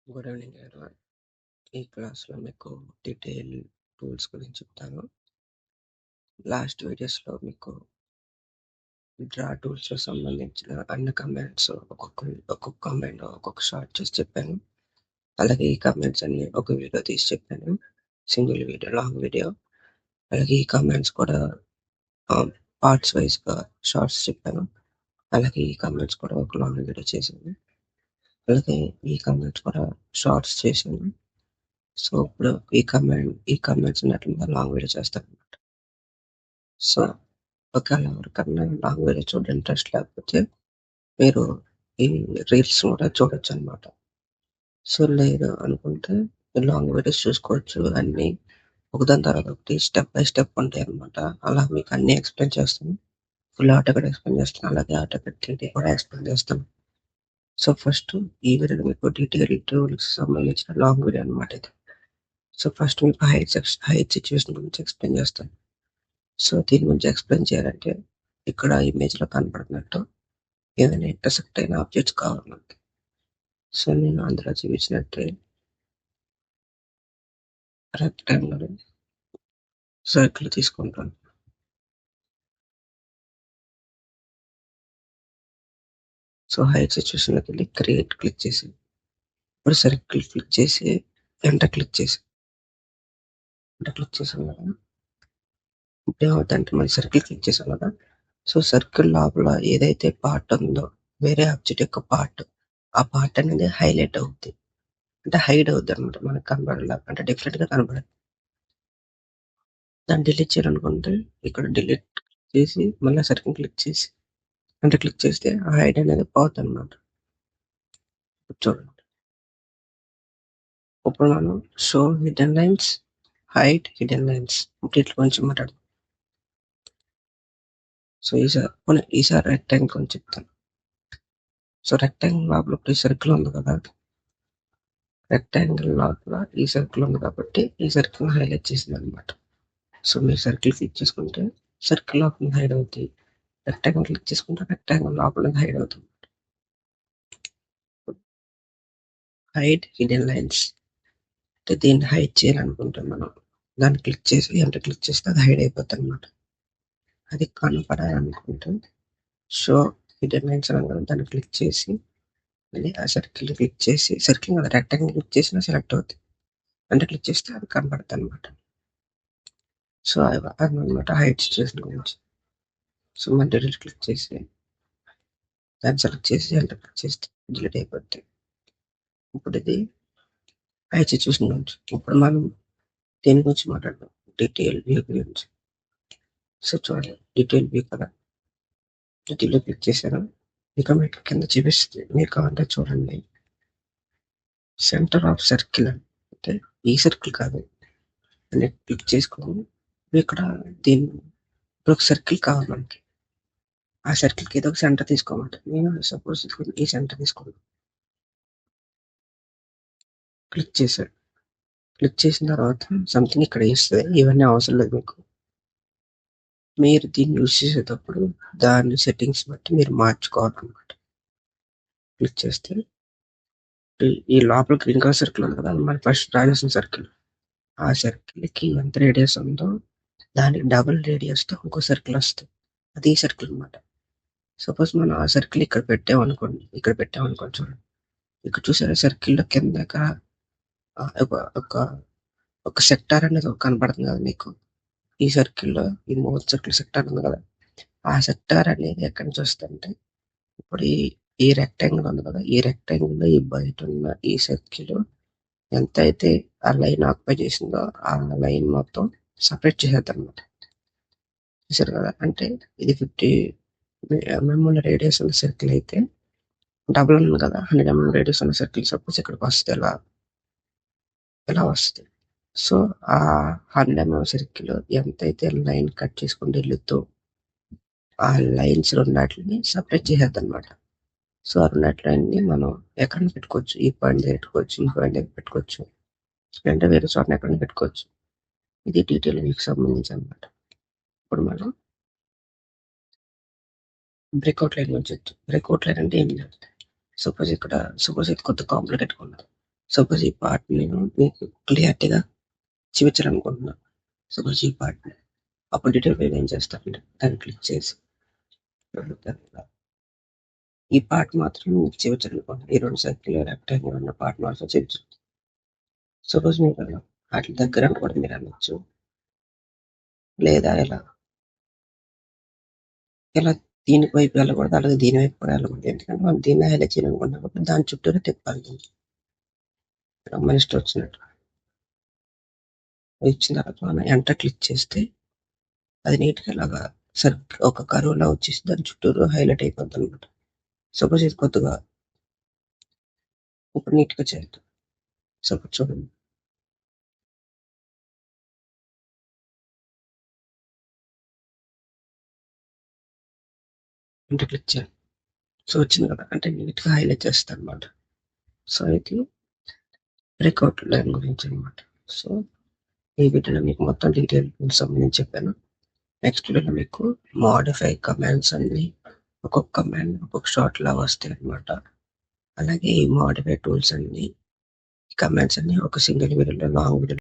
Good evening everyone. ఈ క్లాస్‌లో మీకు డీటెయిల్ టూల్స్ గురించి చెప్తాను. లాస్ట్ వీడియోస్‌లో మీకు డ్రా టూల్స్‌లో సంబంధించిన అన్ని కమాండ్స్ ఒక్కొక్క కమాండ్ ఒక్కొక్క షార్ట్ చేసి చెప్పాను. అలాగే ఈ కమాండ్స్ అన్ని ఒక వీడియో తీసి చెప్పాను. Single video, long video. అలాగే ఈ కమాండ్స్ కూడా పార్ట్స్ వైస్‌గా షార్ట్స్ చెప్పాను. అలాగే ఈ కమాండ్స్ కూడా ఒక లాంగ్ వీడియో చేశాను. అలాగే ఈ కమాండ్స్ కూడా షార్ట్స్ చేశాను. సో, ఇప్పుడు ఈ కమాండ్స్ అన్నిటి లాంగ్ వీడియో చేస్తానన్నమాట. సో, ఒకవేళ ఎవరికన్నా లాంగ్ వీడియో చూడడం ఇంట్రెస్ట్ లేకపోతే మీరు ఈ రీల్స్ కూడా చూడొచ్చనమాట. సో, లేదు అనుకుంటే లాంగ్ వీడియోస్ చూసుకోవచ్చు. అన్నీ ఒకదాని తర్వాత ఒకటి స్టెప్ బై స్టెప్ ఉంటాయన్నమాట. అలా మీకు అన్నీ ఎక్స్‌ప్లెయిన్ చేస్తాను. ఫుల్ ఆటోకట్ ఎక్స్‌ప్లెయిన్ చేస్తాను. అలాగే ఆటోకట్ 3D కూడా ఎక్స్‌ప్లెయిన్ చేస్తాను. సో, ఫస్ట్ ఈ వీడియోలో మీకు డీటెయిల్ టూల్స్‌కి సంబంధించిన లాంగ్ వీడియో అనమాట ఇది. సో, ఫస్ట్ మీకు హైట్ సిట్యుయేషన్ గురించి ఎక్స్‌ప్లెయిన్ చేస్తాను. సో, దీని గురించి ఎక్స్‌ప్లెయిన్ చేయాలంటే ఇక్కడ ఇమేజ్‌లో కనపడుతున్నట్టు ఏదైనా ఇంటర్సెక్ట్ అయిన ఆబ్జెక్ట్స్ కావాలి మనకి. సో, నేను అందులో చూపించినట్టే రెక్టాంగులర్ సర్కిల్ తీసుకుంటాను. సో, హైట్ సిట్యుయేషన్‌లోకి వెళ్లి క్రియేట్ క్లిక్ చేసి, ఇప్పుడు సర్కిల్ క్లిక్ చేసి ఎంటర్ క్లిక్ చేసి, ఎంటర్ క్లిక్ చేశాను కదా! ఇప్పుడేమవుద్దంటే మళ్ళీ సర్కిల్ క్లిక్ చేశాం కదా! సో, సర్కిల్ లోపల ఏదైతే పార్ట్ ఉందో వేరే ఆబ్జెక్ట్ యొక్క పార్ట్, ఆ పార్ట్ అనేది హైలైట్ అవుద్ది. అంటే హైడ్ అవుద్దనమాట. మనకు కనపడేలా అంటే డిఫరెంట్‌గా కనపడదు. దాన్ని డిలీట్ చేయాలనుకుంటే ఇక్కడ డిలీట్ చేసి మళ్ళా సర్కిల్ క్లిక్ చేసి ఎంటర్ క్లిక్ చేస్తే ఆ హైడ్ అనేది పోద్దనమాట. ఇప్పుడు చూడండి. ఇప్పుడు మనం show hidden lines, hide hidden lines వీటి గురించి మాట్లాడదాం. సో, ఈసారి రెక్టాంగిల్ గురించి చెప్తాను. సో, రెక్టాంగిల్ లోపల ఇప్పుడు ఈ సర్కిల్ ఉంది కదా! రెక్టాంగిల్ లోపల ఈ సర్కిల్ ఉంది కాబట్టి ఈ సర్కిల్‌ని హైలైట్ చేసిందనమాట. సో, మీరు సర్కిల్ క్లిక్ చేసుకుంటే సర్కిల్ లోపల హైడ్ అవుద్ది. రెక్టాంగిల్ క్లిక్ చేసుకుంటే రెక్టాంగిల్ లోపల హైడ్ అవుతుంది. హైడ్ హిడెన్ లైన్స్ అంటే దీన్ని హైడ్ చేయాలనుకుంటాం మనం. దాన్ని క్లిక్ చేసి ఎంటర్ క్లిక్ చేస్తే అది హైడ్ అయిపోద్దనమాట. అది కనపడాలనుకుంటే షో హిడెన్ లైన్స్ అన్నాం కదా! దాన్ని క్లిక్ చేసి మళ్ళీ ఆ సర్కిల్ క్లిక్ చేసి సర్కిల్ కాదు రెక్టాంగిల్ క్లిక్ చేసినా సెలెక్ట్ అవుద్ది. ఎంటర్ క్లిక్ చేస్తే అది కనపడద్దనమాట. సో, అదనమాట హైడ్ సిట్యుయేషన్ గురించి. సో, మళ్ళీ డిలీట్ క్లిక్ చేసి దాన్ని సెలెక్ట్ చేసి ఎంటర్ క్లిక్ చేస్తే డిలీట్ అయిపోద్ది. ఇప్పుడు ఇది హైడ్ సిట్యుయేషన్ గురించి. ఇప్పుడు మనం దేని గురించి మాట్లాడదాం? డీటెయిల్ వ్యూ గురించి. సో, చూడండి డీటెయిల్ వ్యూ కదా! డీటెయిల్‌లో క్లిక్ చేశాను. ఇక మీకు కింద చూపిస్తుంది. మీరు కావాలంటే చూడండి. సెంటర్ ఆఫ్ సర్కిల్ అంటే ఈ సర్కిల్ కాదు. దాన్ని క్లిక్ చేసుకొని ఇక్కడ దీన్ని ఇప్పుడు ఒక సర్కిల్ కావాలి మనకి. ఆ సర్కిల్‌కి ఏదో ఒక సెంటర్ తీసుకోమంటారు. నేను సపోజ్ ఈ సెంటర్ తీసుకున్నాను. క్లిక్ చేశాను. క్లిక్ చేసిన తర్వాత సంథింగ్ ఇక్కడ ఇస్తది. ఇవన్నీ అవసరం లేదు మీకు. మీరు దీన్ని యూజ్ చేసేటప్పుడు దాని సెట్టింగ్స్ బట్టి మీరు మార్చుకోవాలన్నమాట. క్లిక్ చేస్తే ఈ లోపల గ్రీన్ కలర్ సర్కిల్ ఉంది కదా! అది మనకి ఫస్ట్ డ్రా చేసిన సర్కిల్. ఆ సర్కిల్‌కి ఎంత రేడియస్ ఉందో దానికి డబుల్ రేడియస్‌తో ఇంకో సర్కిల్ వస్తది. అది ఈ సర్కిల్ అన్నమాట. సపోజ్ మనం ఆ సర్కిల్ ఇక్కడ పెట్టామనుకోండి చూడండి. ఇక్కడ చూసారా సర్కిల్‌లో కిందక ఆహ్, ఒక ఒక ఒక సెక్టార్ అనేది కనపడుతుంది కదా మీకు. ఈ సర్కిల్‌లో ఈ 3 సర్కిల్ సెక్టార్ ఉంది కదా! ఆ సెక్టార్ అనేది ఎక్కడి నుంచి వస్తదంటే ఇప్పుడు ఈ రెక్టాంగిల్ ఉంది కదా! ఈ రెక్టాంగిల్‌లో ఈ బయటున్న ఈ సర్కిల్ ఎంతైతే ఆ లైన్ ఆక్యుపై చేసిందో ఆ లైన్ మొత్తం సెపరేట్ చేసేద్దన్నమాట. చూసారు కదా! అంటే ఇది 50 ఎంఎంల రేడియస్ ఉన్న సర్కిల్ అయితే డబుల్ ఉంది కదా! 100 ఎంఎం రేడియస్ ఉన్న సర్కిల్ సపోజ్ ఇక్కడికొస్తది ఇలా వస్తది. సో, ఆ 100 ఎంఎం సర్కిల్ ఎంతైతే లైన్ కట్ చేసుకుంటూ ఎళ్ళుద్దో ఆ లైన్స్ రెండాటిలిని సెపరేట్ చేసేద్దన్నమాట. సో, ఆ రెండాటిలన్నీ మనం ఎక్కడైనా పెట్టుకోవచ్చు. ఈ పాయింట్ దగ్గర పెట్టుకోవచ్చు. ఈ పాయింట్ దగ్గర పెట్టుకోవచ్చు. లేదంటే వేరే చోటన ఎక్కడైనా పెట్టుకోవచ్చు. ఇది డీటెయిల్ వ్యూకి సంబంధించనమాట. ఇప్పుడు మనం బ్రేకౌట్ లైన్ గురించి చెప్తాం. బ్రేకౌట్ లైన్ అంటే ఏం లేదు. సపోజ్ ఇది కొద్దిగా కాంప్లికేటెడ్‌గా ఉన్నది. సపోజ్ ఈ పార్ట్ నేను మీకు క్లియారిటీగా చూపించాలనుకుంటున్నాను. సపోజ్ ఈ పార్ట్ అప్పుడు డీటెయిల్ పైన ఏం చేస్తారంటే దాన్ని క్లిక్ చేసి ఈ పార్ట్ మాత్రం మీకు చూపించాలనుకుంటున్నాను. ఈ 2 సర్కిల్ రెక్టాంగిల్ ఉన్న పార్ట్ మాత్రం చూపించాలి. సపోజ్ మీరు వాటి దగ్గర కూడా మీరు అనొచ్చు, లేదా ఇలా దీనికి వైపు వెళ్ళకూడదు, అలాగే దీని వైపు కూడా వెళ్ళకూడదు. ఎందుకంటే మనం దీన్ని హైలైట్ చేయాలనుకుంటున్నాం కాబట్టి దాని చుట్టూరే తిప్పాలి. మన ఇష్టం వచ్చినట్టు ఇచ్చిన తర్వాత మనం ఎంటర్ క్లిక్ చేస్తే అది నీట్గా ఇలాగా ఒక కరువులా వచ్చేసి దాని చుట్టూరు హైలైట్ అయిపోద్ది అనమాట. సపోజ్ ఇది కొద్దిగా ఇప్పుడు నీట్గా చేద్దాం. సపోజ్ చూడండి, ఎంటర్ క్లిక్ చేయాలి. సో వచ్చింది కదా, అంటే నీట్గా హైలైట్ చేస్తాను అనమాట. సో ఇది బ్రేక్అవుట్ లైన్ గురించి అనమాట. సో ఈ వీడియోలో మీకు మొత్తం డీటెయిల్ సంబంధించి చెప్పాను. నెక్స్ట్ వీడియోలో మీకు మోడిఫై కమాండ్స్ అన్ని ఒక్కొక్క కమాండ్ ఒక్కొక్క షార్ట్ లాగా వస్తాయి అనమాట. అలాగే ఈ మోడిఫై టూల్స్ అన్ని కమాండ్స్ అన్ని ఒక సింగిల్ వీడియోలో లాంగ్ వీడియో